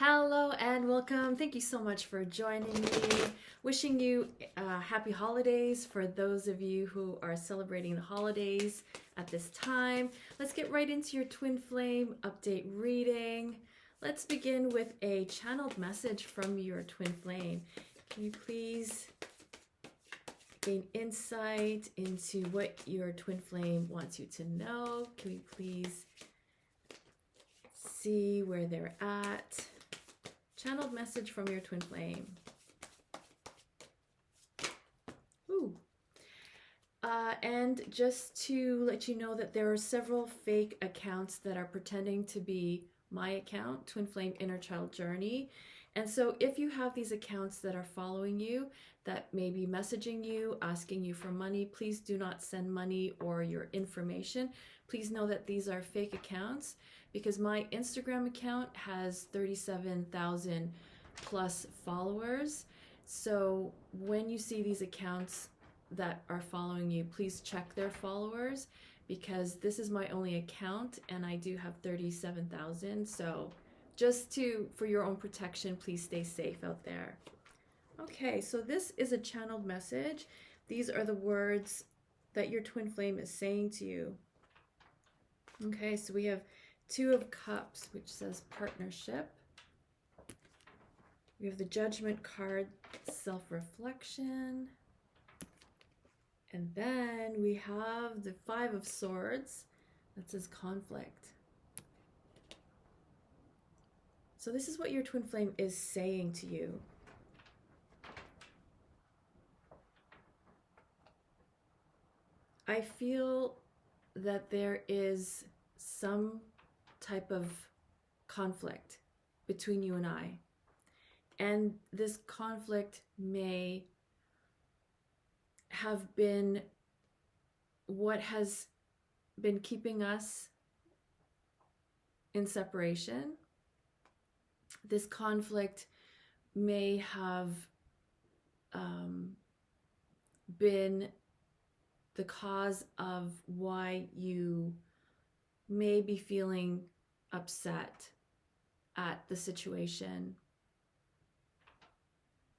Hello and welcome. Thank you so much for joining me. Wishing you happy holidays for those of you who are celebrating the holidays at this time. Let's get right into your twin flame update reading. Let's begin with a channeled message from your twin flame. Can you please gain insight into what your twin flame wants you to know? Can we please see where they're at? Channeled message from your twin flame. Ooh. And just to let you know that there are several fake accounts that are pretending to be my account, Twin Flame Innerchild Journey. And so if you have these accounts that are following you, that may be messaging you, asking you for money, please do not send money or your information. Please know that these are fake accounts, because my Instagram account has 37,000 plus followers. So when you see these accounts that are following you, please check their followers, because this is my only account and I do have 37,000. So just for your own protection, please stay safe out there. Okay, so this is a channeled message. These are the words that your twin flame is saying to you. Okay, so we have Two of Cups, which says partnership. We have the Judgment card, self-reflection. And then we have the Five of Swords, that says conflict. So this is what your twin flame is saying to you. I feel that there is some type of conflict between you and I. And this conflict may have been what has been keeping us in separation. This conflict may have been the cause of why you may be feeling upset at the situation.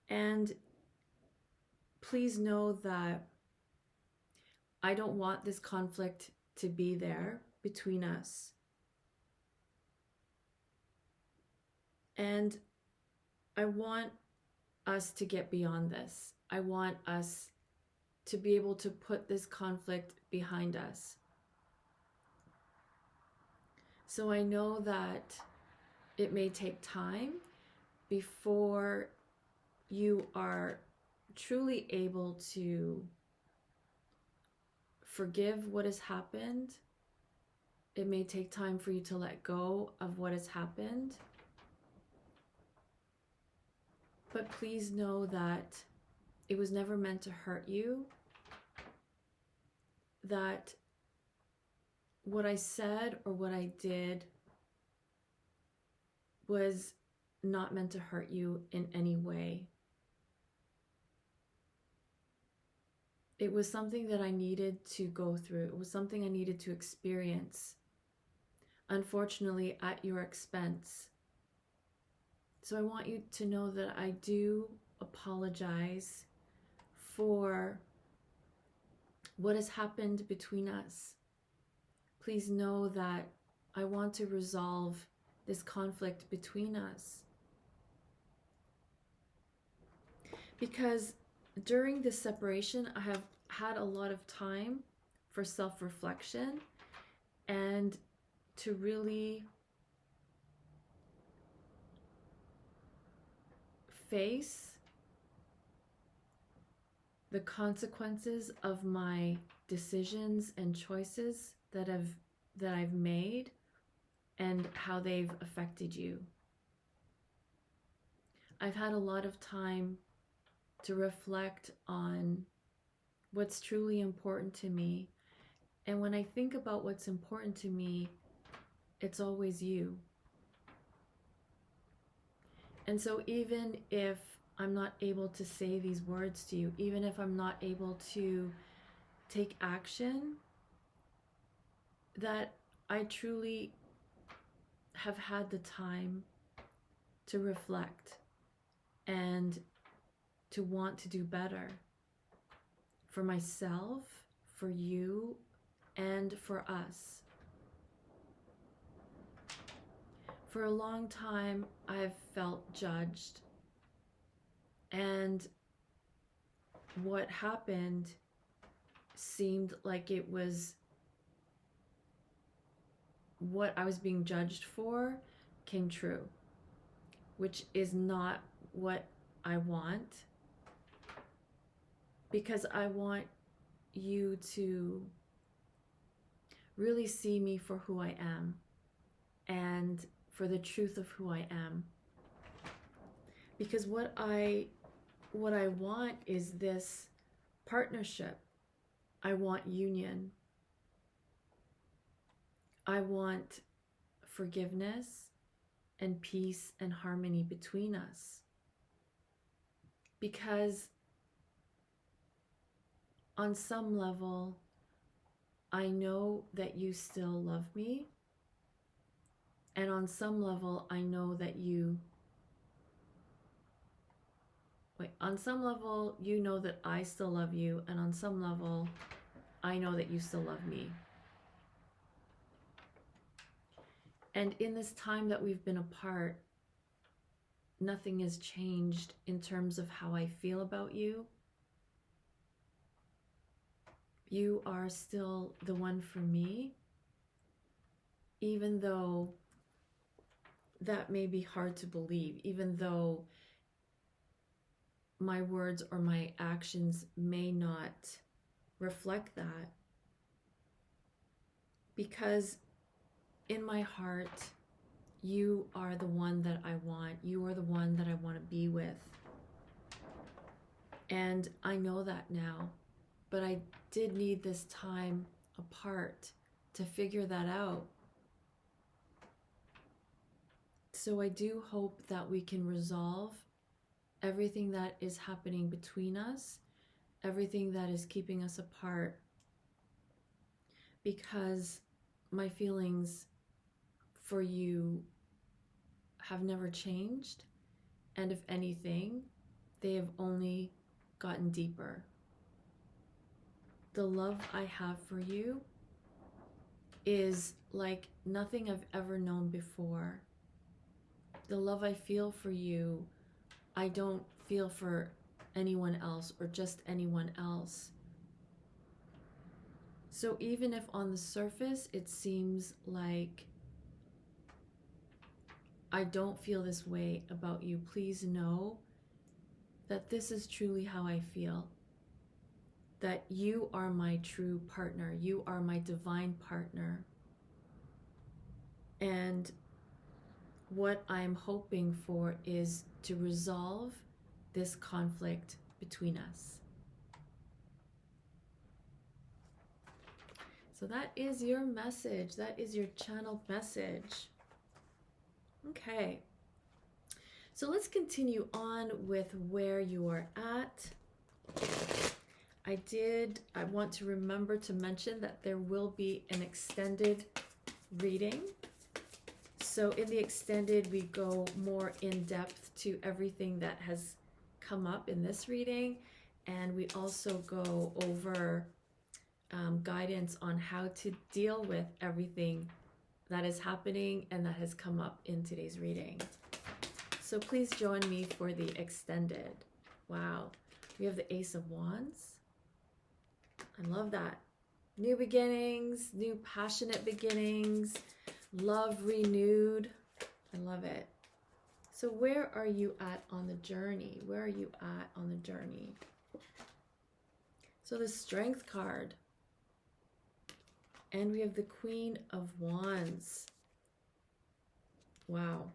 And please know that I don't want this conflict to be there between us. And I want us to get beyond this. I want us to be able to put this conflict behind us. So I know that it may take time before you are truly able to forgive what has happened. It may take time for you to let go of what has happened. But please know that it was never meant to hurt you. That what I said or what I did was not meant to hurt you in any way. It was something that I needed to go through. It was something I needed to experience, unfortunately, at your expense. So I want you to know that I do apologize for what has happened between us. Please know that I want to resolve this conflict between us. Because during this separation, I have had a lot of time for self-reflection and to really face the consequences of my decisions and choices that I've made and how they've affected you. I've had a lot of time to reflect on what's truly important to me. And when I think about what's important to me, it's always you. And so even if I'm not able to say these words to you, even if I'm not able to take action, that I truly have had the time to reflect and to want to do better for myself, for you, and for us. For a long time, I've felt judged, and what happened seemed like it was what I was being judged for came true, which is not what I want, because I want you to really see me for who I am and for the truth of who I am. Because what I want is this partnership. I want union. I want forgiveness and peace and harmony between us. Because on some level, I know that you still love me. And on some level, I know that on some level, you know that I still love you. And on some level, I know that you still love me. And in this time that we've been apart, nothing has changed in terms of how I feel about you. You are still the one for me, even though that may be hard to believe, even though my words or my actions may not reflect that. Because in my heart, you are the one that I want. You are the one that I want to be with. And I know that now, but I did need this time apart to figure that out. So I do hope that we can resolve everything that is happening between us, everything that is keeping us apart, because my feelings for you have never changed, and if anything, they have only gotten deeper. The love I have for you is like nothing I've ever known before. The love I feel for you, I don't feel for anyone else or just anyone else. So even if on the surface it seems like I don't feel this way about you, please know that this is truly how I feel. That you are my true partner. You are my divine partner. And what I'm hoping for is to resolve this conflict between us. So that is your message. That is your channeled message. Okay. So let's continue on with where you are at. I want to remember to mention that there will be an extended reading. So in the extended, we go more in depth to everything that has come up in this reading. And we also go over guidance on how to deal with everything that is happening and that has come up in today's reading. So please join me for the extended. Wow. We have the Ace of Wands. I love that. New beginnings, new passionate beginnings, love renewed. I love it. So where are you at on the journey? Where are you at on the journey? So the Strength card. And we have the Queen of Wands. Wow.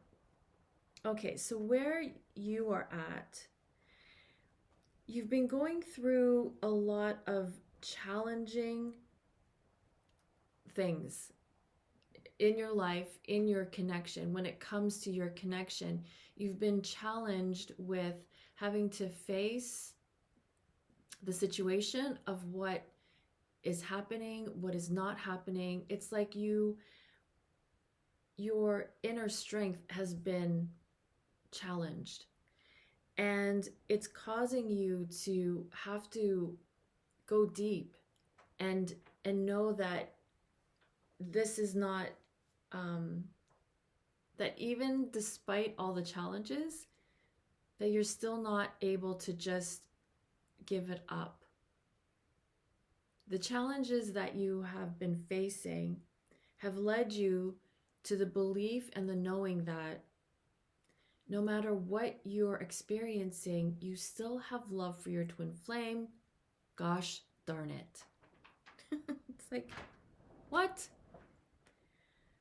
Okay, so where you are at, you've been going through a lot of challenging things in your life, in your connection. When it comes to your connection, you've been challenged with having to face the situation of what is happening, what is not happening. It's like your inner strength has been challenged, and it's causing you to have to go deep and know that this is not that even despite all the challenges, that you're still not able to just give it up. The challenges that you have been facing have led you to the belief and the knowing that no matter what you're experiencing, you still have love for your twin flame. Gosh darn it. It's like, what?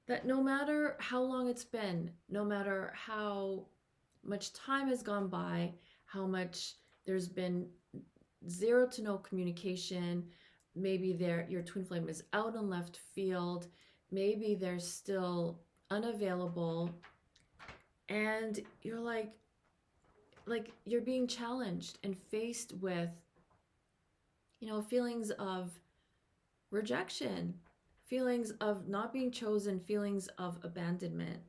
That no matter how long it's been, no matter how much time has gone by, how much there's been zero to no communication, maybe your twin flame is out in left field, maybe they're still unavailable, and you're like you're being challenged and faced with, feelings of rejection, feelings of not being chosen, feelings of abandonment,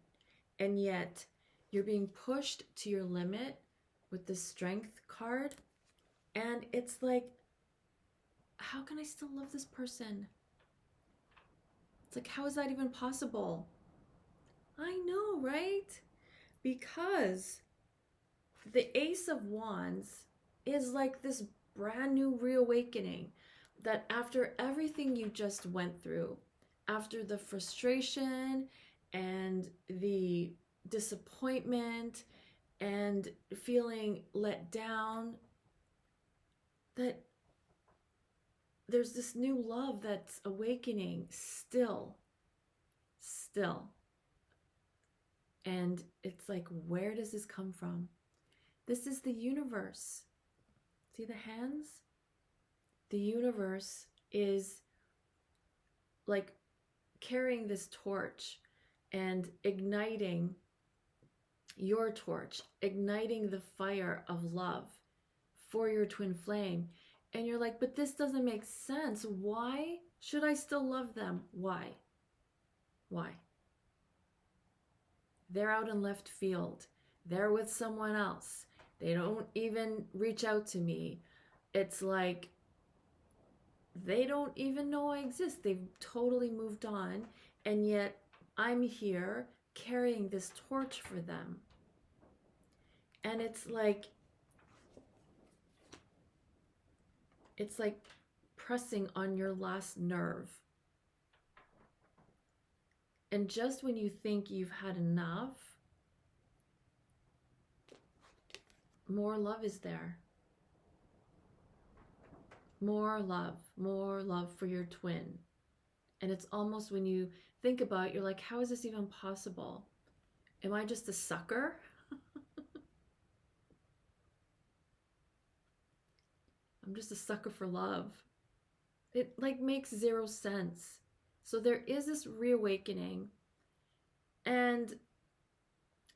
and yet you're being pushed to your limit with the strength card, and it's like, how can I still love this person? It's like, how is that even possible? I know, right? Because the Ace of Wands is like this brand new reawakening, that after everything you just went through, after the frustration and the disappointment and feeling let down, that there's this new love that's awakening still. And it's like, where does this come from? This is the universe. See the hands? The universe is like carrying this torch and igniting your torch, igniting the fire of love for your twin flame. And you're like, but this doesn't make sense. Why should I still love them? Why? They're out in left field. They're with someone else. They don't even reach out to me. It's like they don't even know I exist. They've totally moved on. And yet I'm here carrying this torch for them. And it's like pressing on your last nerve. And just when you think you've had enough, more love is there. More love for your twin. And it's almost, when you think about it, you're like, how is this even possible? Am I just a sucker? I'm just a sucker for love. It makes zero sense. So there is this reawakening, and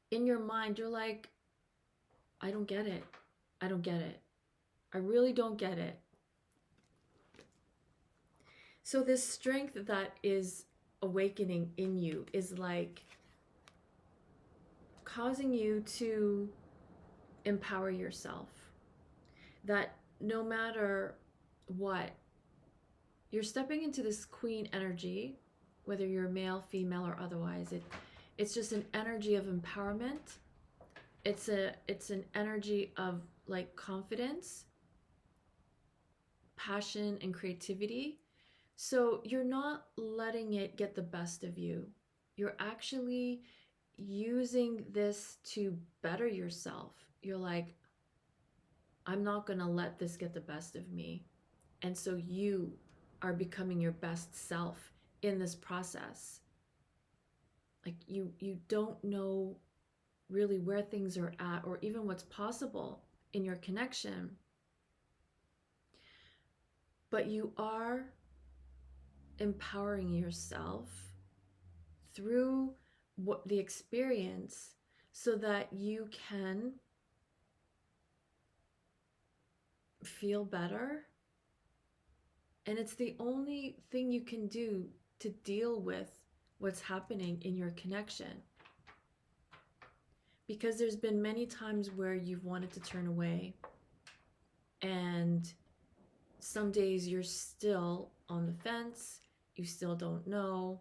in your mind you're like, I don't get it. I really don't get it. So this strength that is awakening in you is like causing you to empower yourself. That no matter what, you're stepping into this queen energy, whether you're male, female, or otherwise. It's just an energy of empowerment. It's an energy of like confidence, passion, and creativity. So you're not letting it get the best of you. You're actually using this to better yourself. You're like, I'm not going to let this get the best of me. And so you are becoming your best self in this process. Like you don't know really where things are at, or even what's possible in your connection. But you are empowering yourself through the experience so that you can feel better. And it's the only thing you can do to deal with what's happening in your connection. because there's been many times where you've wanted to turn away, and some days you're still on the fence, you still don't know,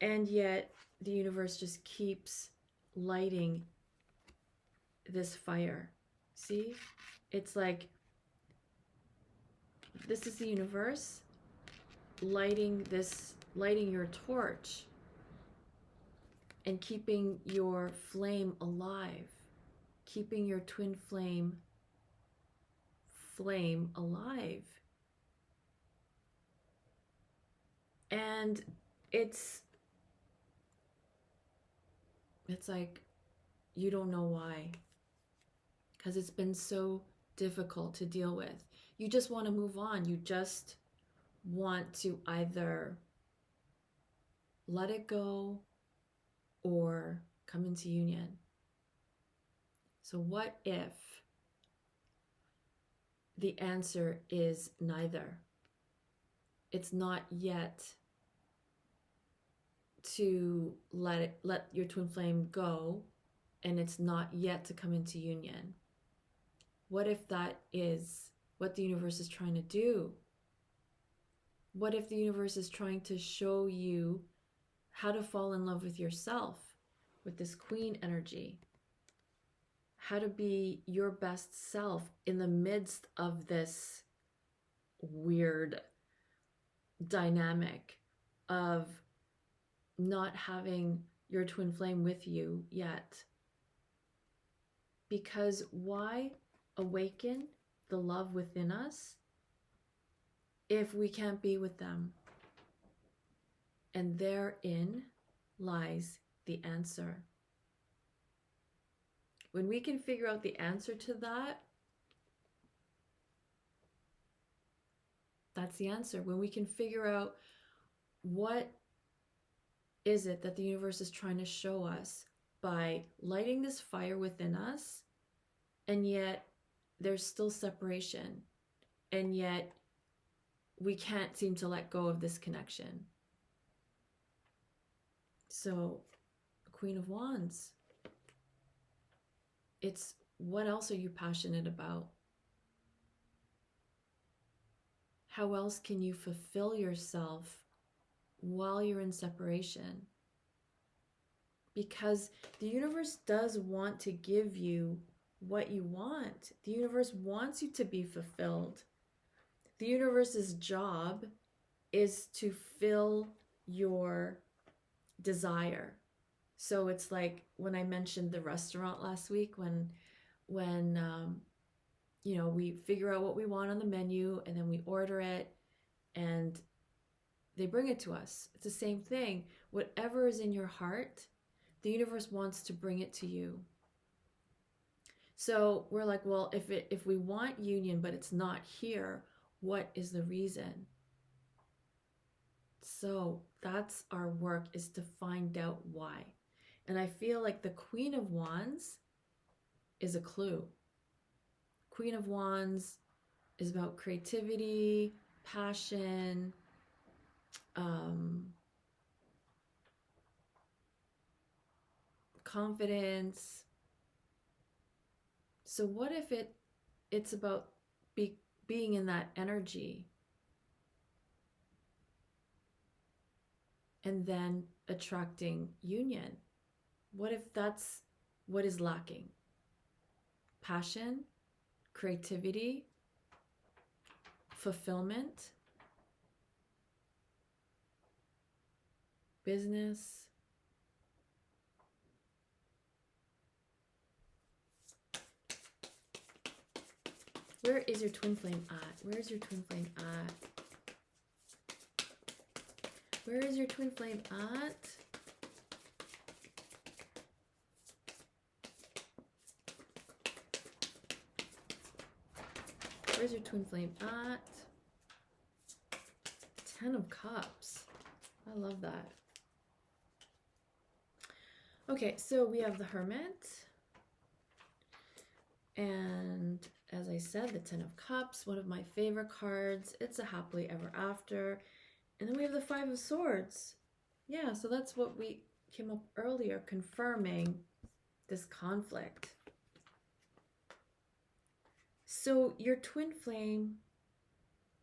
and yet the universe just keeps lighting this fire. See? It's like this is the universe lighting your torch and keeping your flame alive, keeping your twin flame alive. And it's like you don't know why, because it's been so difficult to deal with. You just want to move on. You just want to either let it go or come into union. So what if the answer is neither? It's not yet to let your twin flame go, and it's not yet to come into union. What if that is what the universe is trying to do? What if the universe is trying to show you how to fall in love with yourself, with this queen energy? How to be your best self in the midst of this weird dynamic of not having your twin flame with you yet. Because why awaken the love within us if we can't be with them? And therein lies the answer. When we can figure out the answer to that, that's the answer. When we can figure out what is it that the universe is trying to show us by lighting this fire within us, and yet there's still separation, and yet we can't seem to let go of this connection. So, Queen of Wands, it's what else are you passionate about? How else can you fulfill yourself while you're in separation? Because the universe does want to give you what you want. The universe wants you to be fulfilled. The universe's job is to fill your desire. So it's like when I mentioned the restaurant last week, when we figure out what we want on the menu and then we order it and they bring it to us. It's the same thing. Whatever is in your heart, the universe wants to bring it to you. So we're like, well, if we want union but it's not here, what is the reason? So that's our work, is to find out why. And I feel like the Queen of Wands is a clue. Queen of Wands is about creativity, passion, confidence. So what if it's about being in that energy and then attracting union? What if that's what is lacking? Passion, creativity, fulfillment, business. Where is your twin flame at? Where's your twin flame at? Where is your twin flame at? Where's your twin flame at? 10 of Cups. I love that. Okay, so we have the Hermit. And as I said, the 10 of Cups, one of my favorite cards. It's a happily ever after. And then we have the 5 of Swords. Yeah, so that's what we came up earlier, confirming this conflict. So your twin flame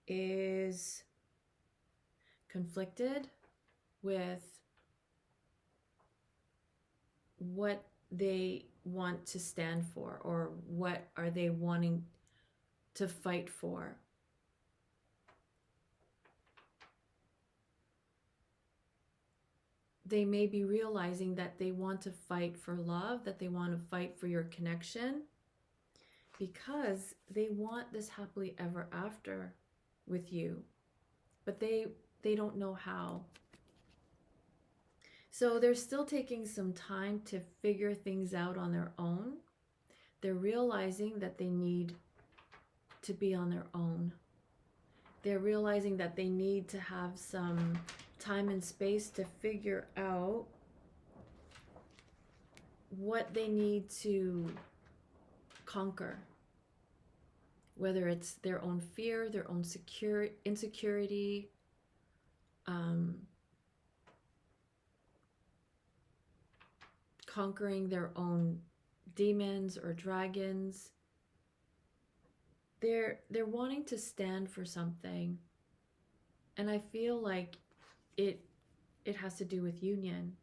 is conflicted with what they want to stand for, or what are they wanting to fight for. They may be realizing that they want to fight for love, that they want to fight for your connection, because they want this happily ever after with you, but they don't know how. So they're still taking some time to figure things out on their own. They're realizing that they need to be on their own. They're realizing that they need to have some time and space to figure out what they need to conquer. Whether it's their own fear, their own insecurity, conquering their own demons or dragons. They're wanting to stand for something. And I feel like it has to do with union.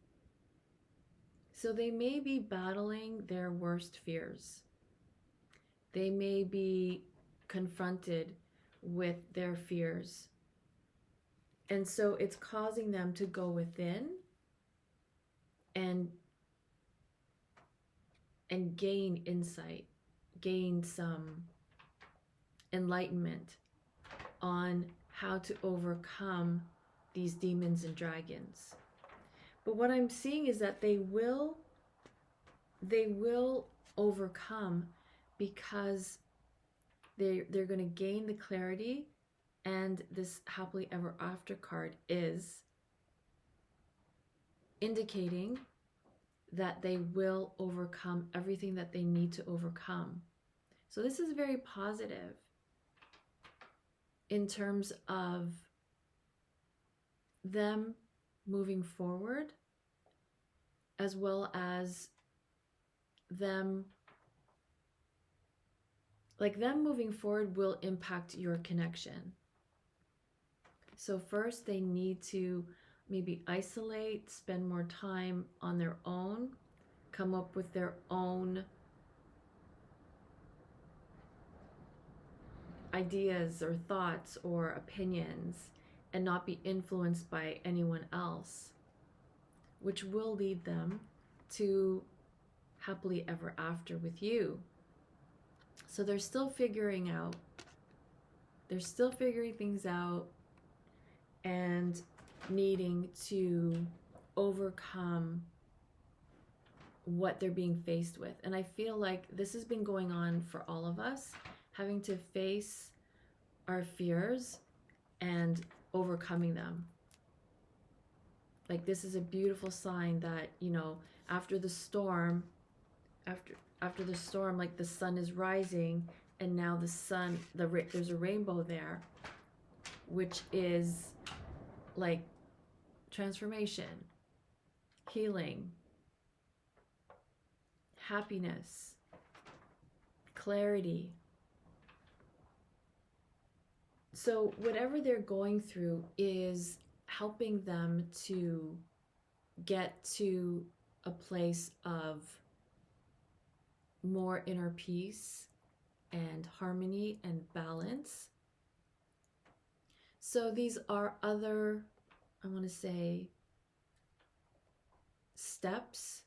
So they may be battling their worst fears. They may be confronted with their fears. And so it's causing them to go within and gain insight, gain some enlightenment on how to overcome these demons and dragons. But what I'm seeing is that they will overcome, because they're going to gain the clarity. And this happily ever after card is indicating that they will overcome everything that they need to overcome. So this is very positive in terms of them moving forward, as well as them moving forward will impact your connection. So first they need to maybe isolate, spend more time on their own, come up with their own ideas or thoughts or opinions, and not be influenced by anyone else, which will lead them to happily ever after with you. So they're still figuring things out and needing to overcome what they're being faced with. And I feel like this has been going on for all of us, having to face our fears and overcoming them. Like, this is a beautiful sign that, after the storm, like the sun is rising, and now the sun, there's a rainbow there, which is like transformation, healing, happiness, clarity. So whatever they're going through is helping them to get to a place of more inner peace and harmony and balance. So these are other, I want to say, steps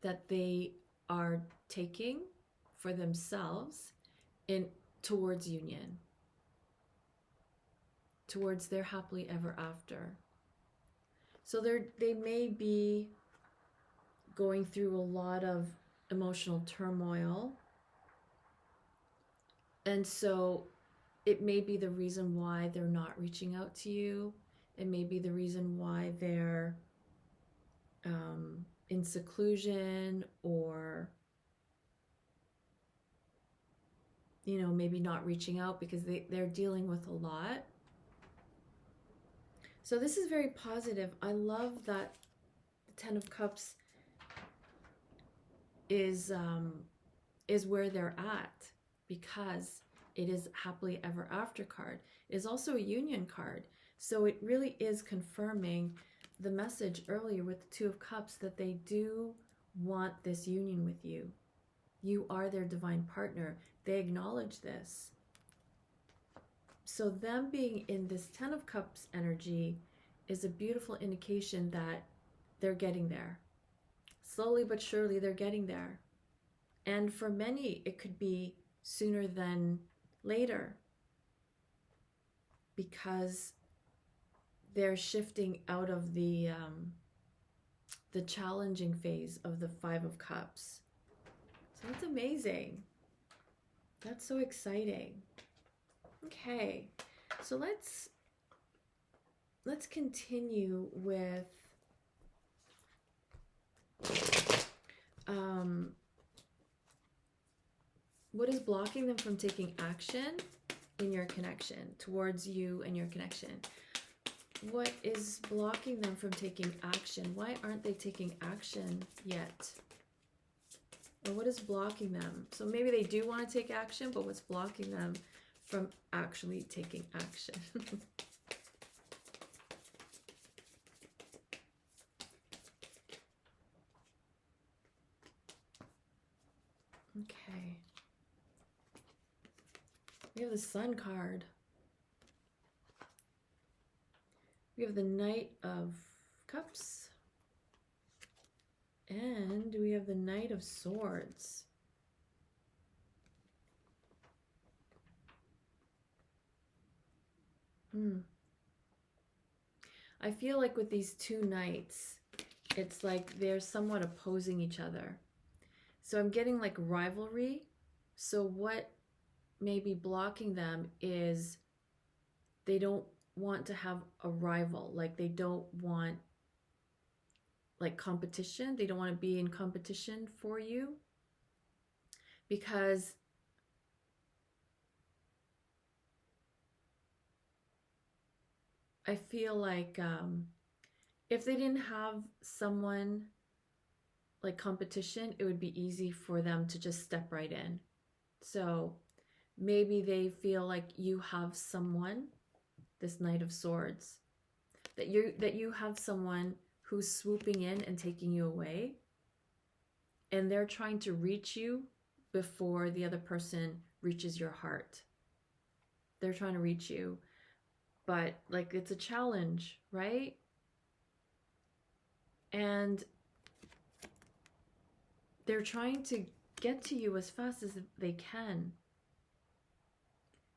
that they are taking for themselves towards union, towards their happily ever after. So they may be going through a lot of emotional turmoil, and so it may be the reason why they're not reaching out to you. It may be the reason why they're in seclusion, or maybe not reaching out because they're dealing with a lot. So this is very positive. I love that the Ten of Cups is where they're at, because it is happily ever after card. It is also a union card. So it really is confirming the message earlier with the Two of Cups, that they do want this union with you. You are their divine partner. They acknowledge this. So them being in this Ten of Cups energy is a beautiful indication that they're getting there. Slowly but surely, they're getting there. And for many, it could be sooner than later, because they're shifting out of the challenging phase of the Five of Cups. So that's amazing. That's so exciting. Okay, so let's continue with what is blocking them from taking action in your connection, towards you and your connection. What is blocking them from taking action? Why aren't they taking action yet? Or what is blocking them? So maybe they do want to take action, but what's blocking them from actually taking action? Okay. We have the Sun card. We have the Knight of Cups. And we have the Knight of Swords. I feel like with these two knights, it's like they're somewhat opposing each other. So I'm getting like rivalry. So what may be blocking them is they don't want to have a rival. Like they don't want like competition. They don't want to be in competition for you, because I feel like if they didn't have someone like competition, it would be easy for them to just step right in. So maybe they feel like you have someone, this Knight of Swords, that you have someone who's swooping in and taking you away, and they're trying to reach you before the other person reaches your heart. They're trying to reach you, but like it's a challenge, right? And they're trying to get to you as fast as they can.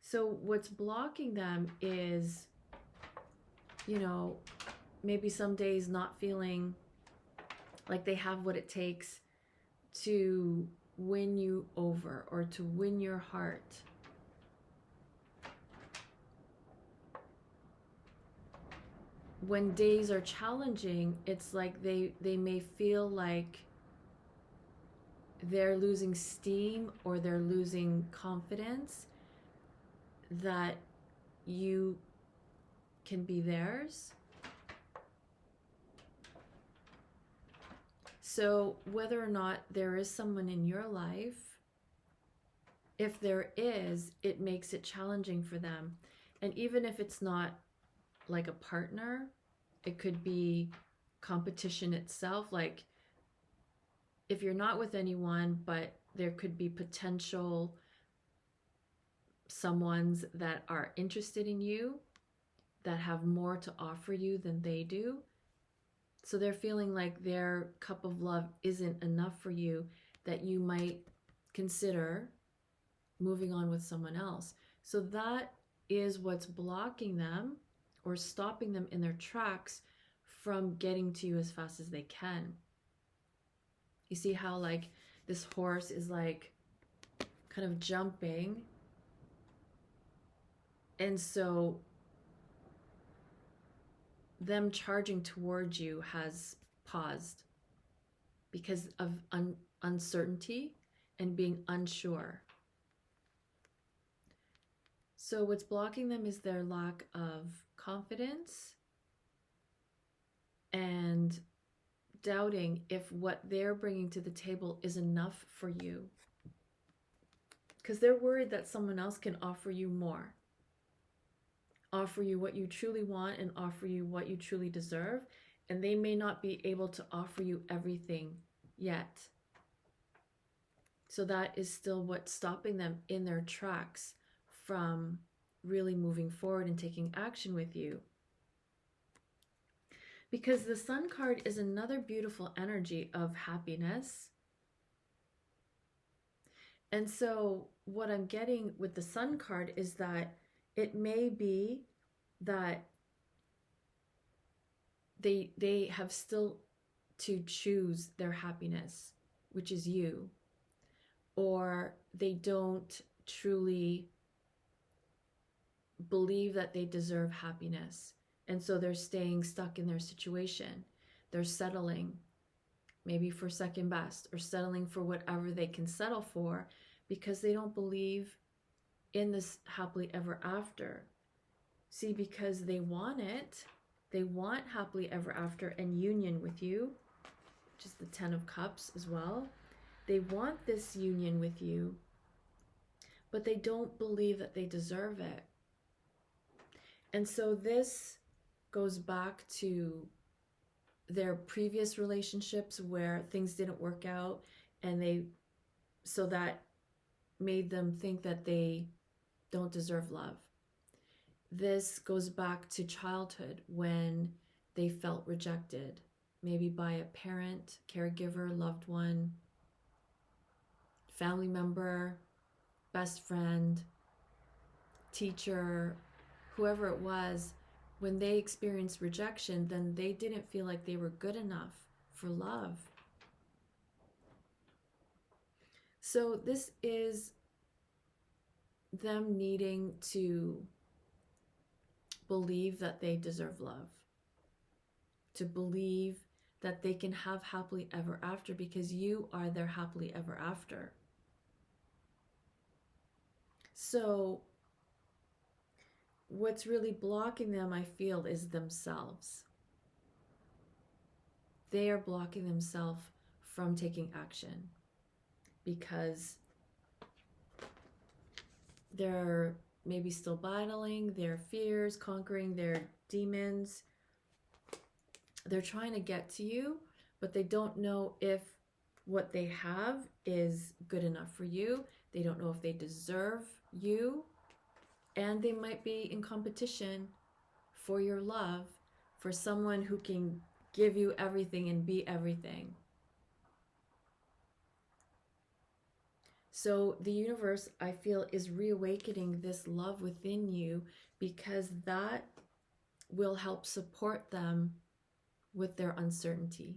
So what's blocking them is, you know, maybe some days not feeling like they have what it takes to win you over or to win your heart. When days are challenging, it's like they may feel like they're losing steam or they're losing confidence that you can be theirs. So whether or not there is someone in your life, if there is, it makes it challenging for them. And even if it's not like a partner, it could be competition itself. Like if you're not with anyone, but there could be potential someones that are interested in you, that have more to offer you than they do. So they're feeling like their cup of love isn't enough for you, that you might consider moving on with someone else. So that is what's blocking them or stopping them in their tracks from getting to you as fast as they can. You see how like this horse is like kind of jumping, and so them charging towards you has paused because of uncertainty and being unsure. So what's blocking them is their lack of confidence and doubting if what they're bringing to the table is enough for you. Because they're worried that someone else can offer you more. Offer you what you truly want and offer you what you truly deserve. And they may not be able to offer you everything yet. So that is still what's stopping them in their tracks from really moving forward and taking action with you. Because the Sun card is another beautiful energy of happiness. And so what I'm getting with the Sun card is that it may be that they have still to choose their happiness, which is you. Or they don't truly believe that they deserve happiness. And so they're staying stuck in their situation. They're settling, maybe for second best, or settling for whatever they can settle for because they don't believe in this happily ever after. See, because they want it. They want happily ever after and union with you, which is the 10 of Cups as well. They want this union with you, but they don't believe that they deserve it. And so this goes back to their previous relationships where things didn't work out, and so that made them think that they don't deserve love. This goes back to childhood when they felt rejected, maybe by a parent, caregiver, loved one, family member, best friend, teacher, whoever it was. When they experienced rejection, then they didn't feel like they were good enough for love. So this is them needing to believe that they deserve love, to believe that they can have happily ever after because you are their happily ever after. So what's really blocking them, I feel, is themselves. They are blocking themselves from taking action because they're maybe still battling their fears, conquering their demons. They're trying to get to you, but they don't know if what they have is good enough for you. They don't know if they deserve you. And they might be in competition for your love, for someone who can give you everything and be everything. So the universe, I feel, is reawakening this love within you because that will help support them with their uncertainty.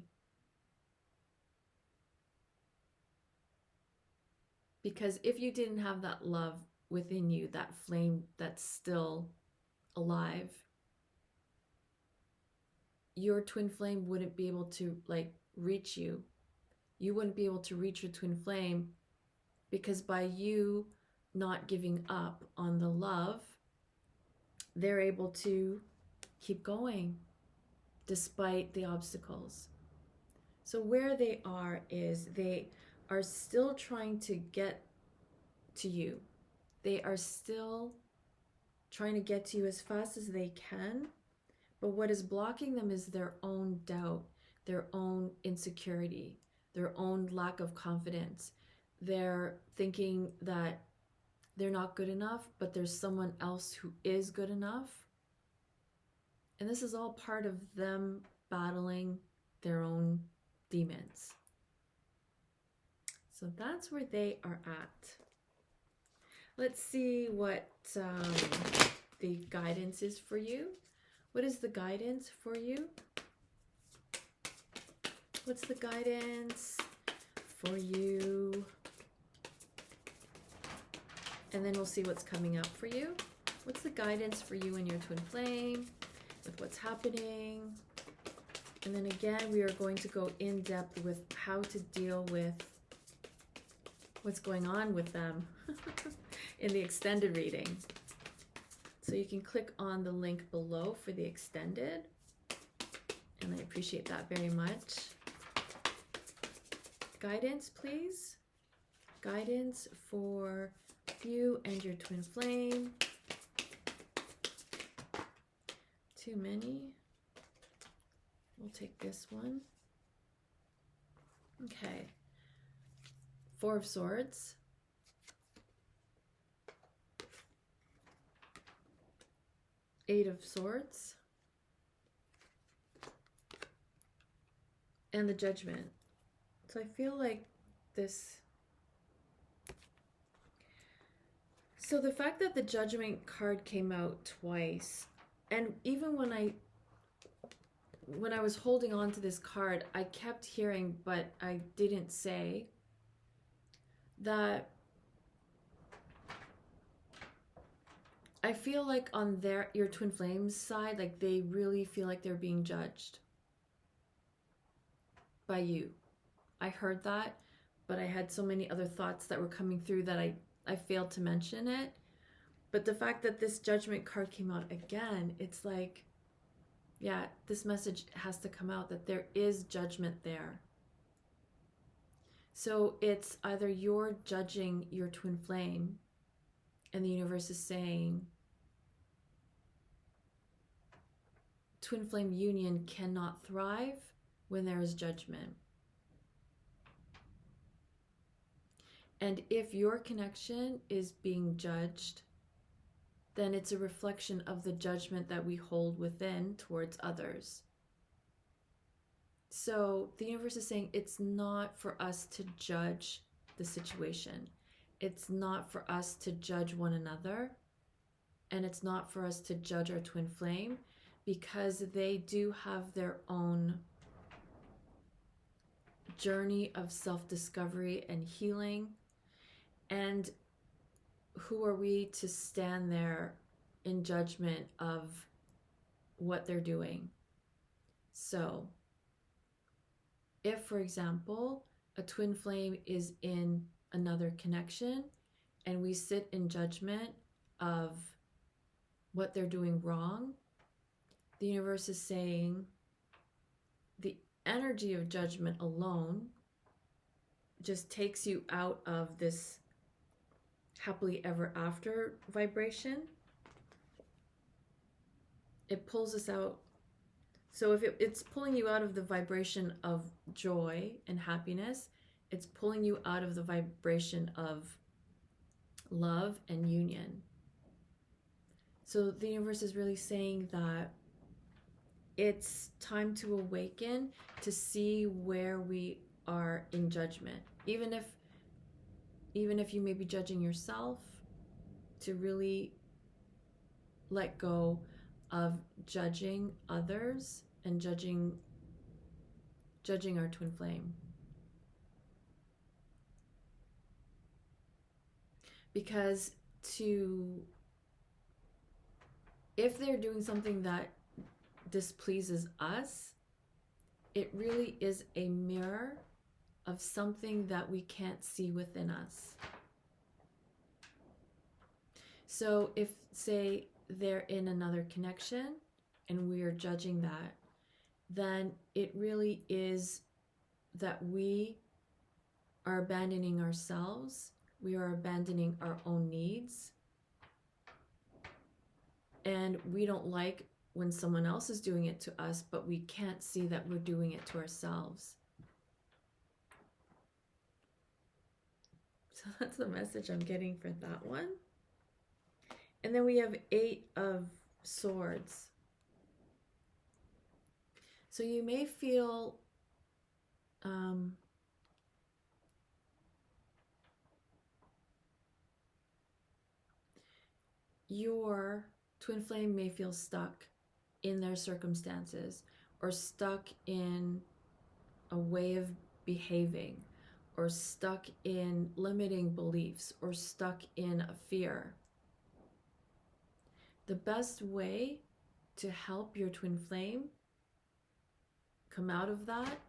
Because if you didn't have that love within you, that flame that's still alive, your twin flame wouldn't be able to reach you. You wouldn't be able to reach your twin flame because by you not giving up on the love, they're able to keep going despite the obstacles. So where they are is they are still trying to get to you. They are still trying to get to you as fast as they can, but what is blocking them is their own doubt, their own insecurity, their own lack of confidence. They're thinking that they're not good enough, but there's someone else who is good enough. And this is all part of them battling their own demons. So that's where they are at. Let's see what the guidance is for you. What is the guidance for you? What's the guidance for you? And then we'll see what's coming up for you. What's the guidance for you and your twin flame with what's happening? And then again, we are going to go in depth with how to deal with what's going on with them in the extended reading. So you can click on the link below for the extended. And I appreciate that very much. guidance, please. Guidance for you and your twin flame. Too many. We'll take this one. Okay. Four of Swords. Eight of Swords. And the Judgment. So I feel like this... So the fact that the Judgment card came out twice, and even when I was holding on to this card, I kept hearing, but I didn't say, that I feel like on your twin flames side, like they really feel like they're being judged by you. I heard that, but I had so many other thoughts that were coming through that I failed to mention it. But the fact that this Judgment card came out again, it's like, yeah, this message has to come out that there is judgment there. So it's either you're judging your twin flame and the universe is saying twin flame union cannot thrive when there is judgment. And if your connection is being judged, then it's a reflection of the judgment that we hold within towards others. So the universe is saying it's not for us to judge the situation. It's not for us to judge one another. And it's not for us to judge our twin flame, because they do have their own journey of self-discovery and healing. And who are we to stand there in judgment of what they're doing? So if, for example, a twin flame is in another connection and we sit in judgment of what they're doing wrong, the universe is saying the energy of judgment alone just takes you out of this happily ever after vibration. It pulls us out. So if it's pulling you out of the vibration of joy and happiness, it's pulling you out of the vibration of love and union. So the universe is really saying that it's time to awaken, to see where we are in judgment. Even if you may be judging yourself, to really let go of judging others and judging our twin flame. Because if they're doing something that displeases us, it really is a mirror of something that we can't see within us. So if, say, they're in another connection and we are judging that, then it really is that we are abandoning ourselves, we are abandoning our own needs, and we don't like when someone else is doing it to us, but we can't see that we're doing it to ourselves. So that's the message I'm getting for that one. And then we have 8 of Swords. So you may feel your twin flame may feel stuck in their circumstances, or stuck in a way of behaving, or stuck in limiting beliefs, or stuck in a fear. The best way to help your twin flame come out of that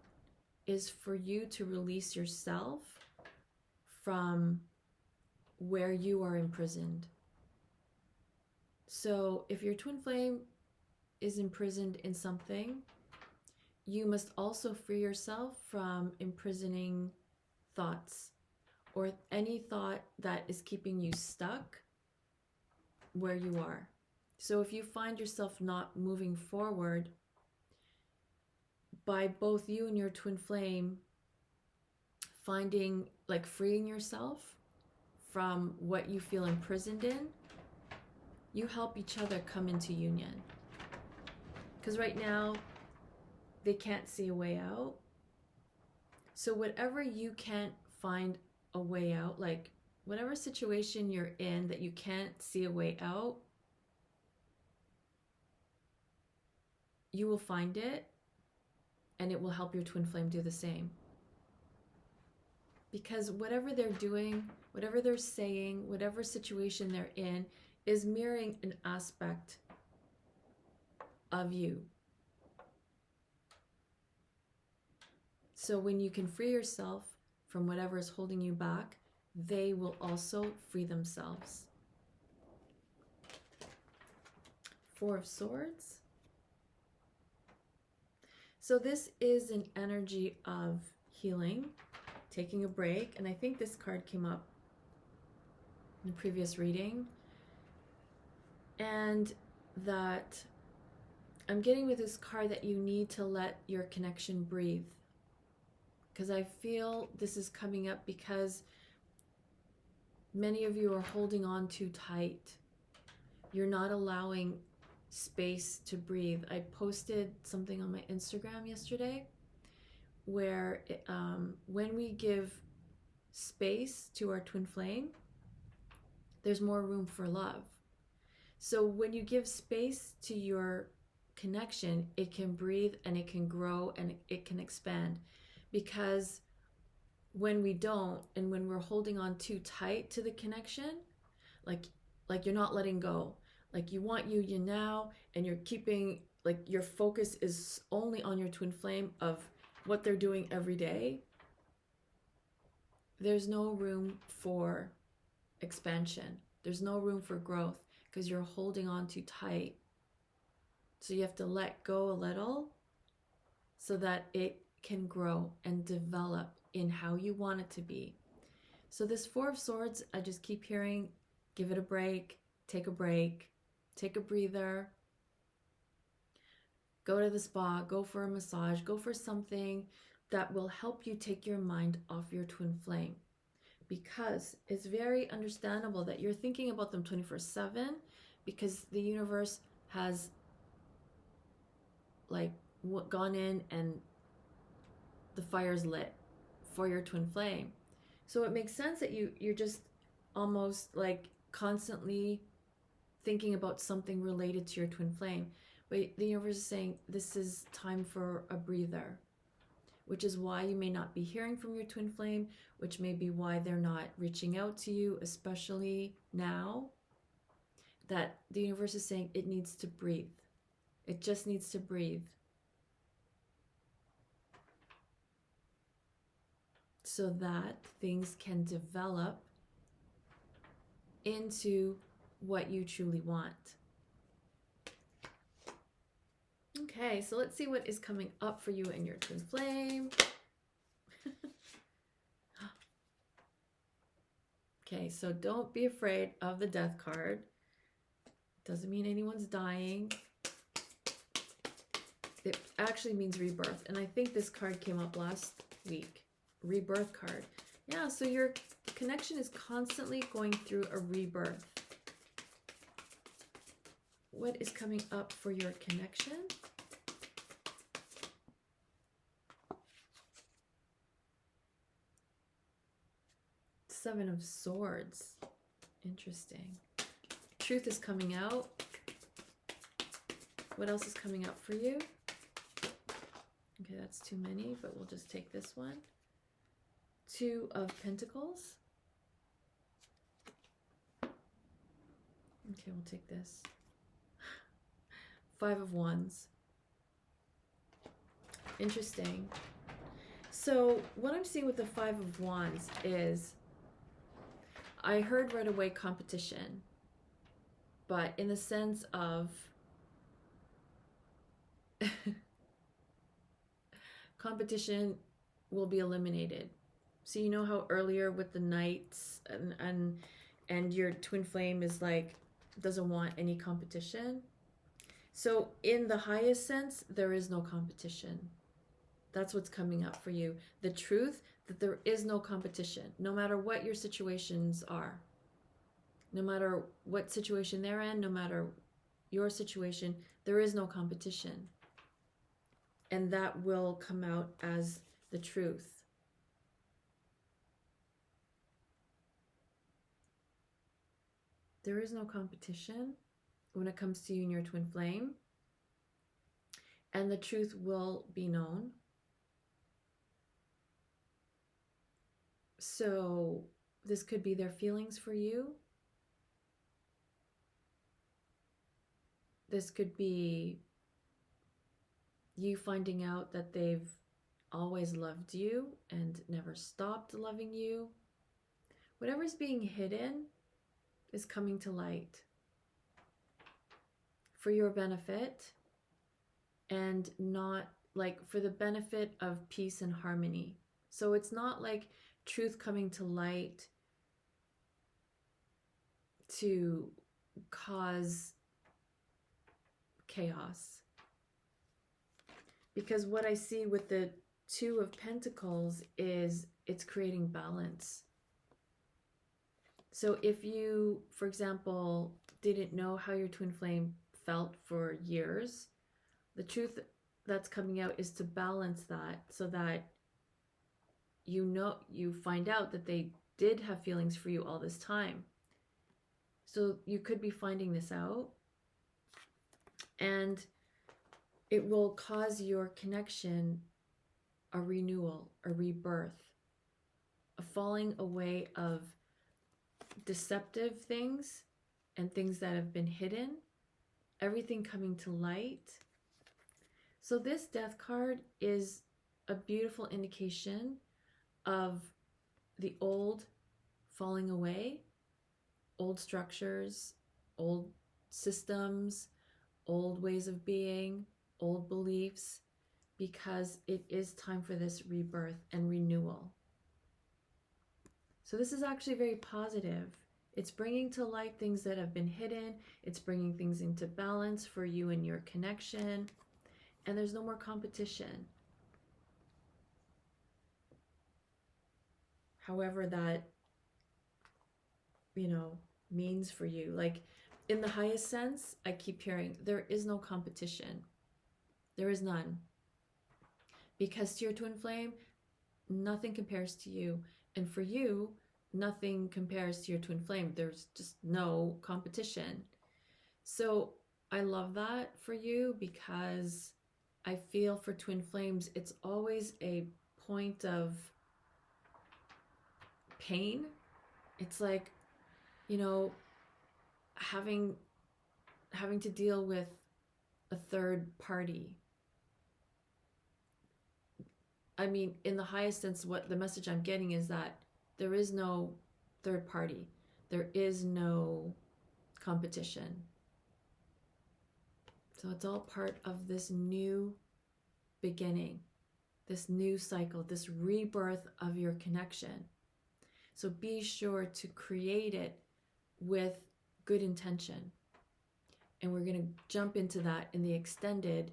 is for you to release yourself from where you are imprisoned. So if your twin flame is imprisoned in something, you must also free yourself from imprisoning thoughts or any thought that is keeping you stuck where you are. So if you find yourself not moving forward, by both you and your twin flame finding, like, freeing yourself from what you feel imprisoned in, you help each other come into union. Because right now, they can't see a way out. So whatever you can't find a way out, like whatever situation you're in that you can't see a way out, you will find it, and it will help your twin flame do the same. Because whatever they're doing, whatever they're saying, whatever situation they're in, is mirroring an aspect of you. So when you can free yourself from whatever is holding you back, they will also free themselves. Four of Swords. So this is an energy of healing, taking a break, and I think this card came up in the previous reading, and that I'm getting with this card that you need to let your connection breathe, because I feel this is coming up because many of you are holding on too tight. You're not allowing space to breathe. I posted something on my Instagram yesterday where when we give space to our twin flame, there's more room for love. So when you give space to your connection, it can breathe and it can grow and it can expand. Because when we don't, and when we're holding on too tight to the connection, like you're not letting go, like you want union now, and you're keeping, like, your focus is only on your twin flame of what they're doing every day, there's no room for expansion. There's no room for growth because you're holding on too tight. So you have to let go a little so that it can grow and develop in how you want it to be. So this Four of Swords, I just keep hearing, give it a break, take a breather, go to the spa, go for a massage, go for something that will help you take your mind off your twin flame. Because it's very understandable that you're thinking about them 24/7, because the universe has like gone in and the fire's lit for your twin flame. So it makes sense that you're just almost like constantly thinking about something related to your twin flame. But the universe is saying this is time for a breather, which is why you may not be hearing from your twin flame, which may be why they're not reaching out to you, especially now, that the universe is saying it needs to breathe. It just needs to breathe. So that things can develop into what you truly want. Okay, so let's see what is coming up for you and your twin flame. Okay, so don't be afraid of the Death card. Doesn't mean anyone's dying. It actually means rebirth. And I think this card came up last week. Rebirth card. Yeah, so your connection is constantly going through a rebirth. What is coming up for your connection? Seven of Swords. Interesting. Truth is coming out. What else is coming up for you? Okay, that's too many, but we'll just take this one. Two of Pentacles. Okay, we'll take this. Five of Wands. Interesting. So what I'm seeing with the Five of Wands is, I heard right away competition, but in the sense of competition will be eliminated. So you know how earlier with the nights and your twin flame is like doesn't want any competition. So in the highest sense, there is no competition. That's what's coming up for you. The truth that there is no competition, no matter what your situations are. No matter what situation they're in, no matter your situation, there is no competition. And that will come out as the truth. There is no competition when it comes to you and your twin flame. And the truth will be known. So this could be their feelings for you. This could be you finding out that they've always loved you and never stopped loving you. Whatever's being hidden is coming to light for your benefit, and not like for the benefit of peace and harmony. So it's not like truth coming to light to cause chaos. Because what I see with the Two of Pentacles is it's creating balance. So if you, for example, didn't know how your twin flame felt for years, the truth that's coming out is to balance that so that you find out that they did have feelings for you all this time. So you could be finding this out, and it will cause your connection a renewal, a rebirth, a falling away of deceptive things and things that have been hidden, everything coming to light. So this Death card is a beautiful indication of the old falling away, old structures, old systems, old ways of being, old beliefs, because it is time for this rebirth and renewal. So this is actually very positive. It's bringing to light things that have been hidden. It's bringing things into balance for you and your connection. And there's no more competition. However that, means for you. Like in the highest sense, I keep hearing there is no competition. There is none. Because to your twin flame, nothing compares to you. And for you, nothing compares to your twin flame. There's just no competition. So I love that for you, because I feel for twin flames, it's always a point of pain. It's like, having to deal with a third party. I mean, in the highest sense, what the message I'm getting is that there is no third party. There is no competition. So it's all part of this new beginning, this new cycle, this rebirth of your connection. So be sure to create it with good intention. And we're going to jump into that in the extended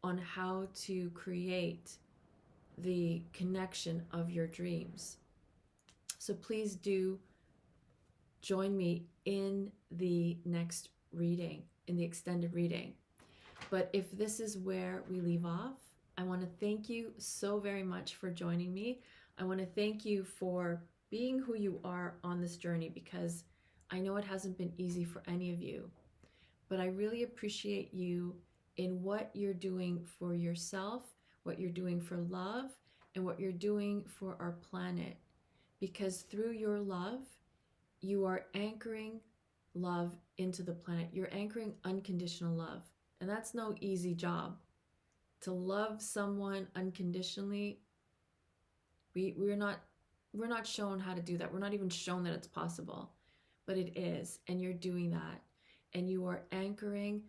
on how to create the connection of your dreams. So please do join me in the next reading, in the extended reading. But if this is where we leave off, I want to thank you so very much for joining me. I want to thank you for being who you are on this journey, because I know it hasn't been easy for any of you. But I really appreciate you in what you're doing for yourself, what you're doing for love, and what you're doing for our planet. Because through your love, you are anchoring love into the planet. You're anchoring unconditional love. And that's no easy job. To love someone unconditionally, we're not shown how to do that. We're not even shown that it's possible. But it is, and you're doing that. And you are anchoring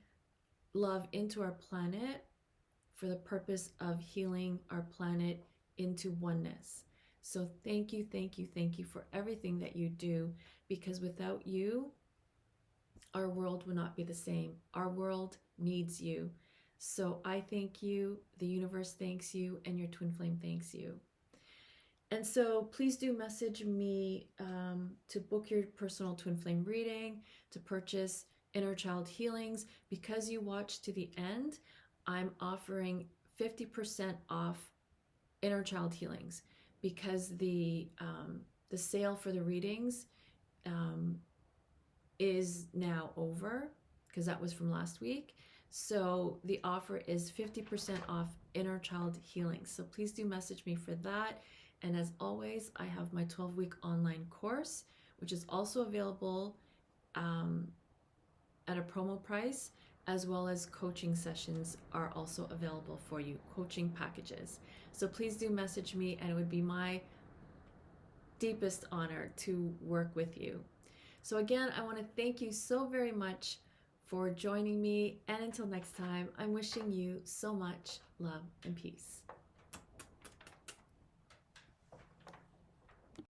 love into our planet for the purpose of healing our planet into oneness. So thank you, thank you, thank you for everything that you do, because without you, our world will not be the same. Our world needs you. So I thank you, the universe thanks you, and your twin flame thanks you. And so please do message me to book your personal twin flame reading, to purchase Innerchild Healings. Because you watched to the end, I'm offering 50% off Innerchild Healings, because the sale for the readings is now over, because that was from last week. So the offer is 50% off Innerchild Healings. So please do message me for that. And as always, I have my 12-week online course, which is also available at a promo price, as well as coaching sessions are also available for you, coaching packages. So please do message me, and it would be my deepest honor to work with you. So again, I want to thank you so very much for joining me. And until next time, I'm wishing you so much love and peace.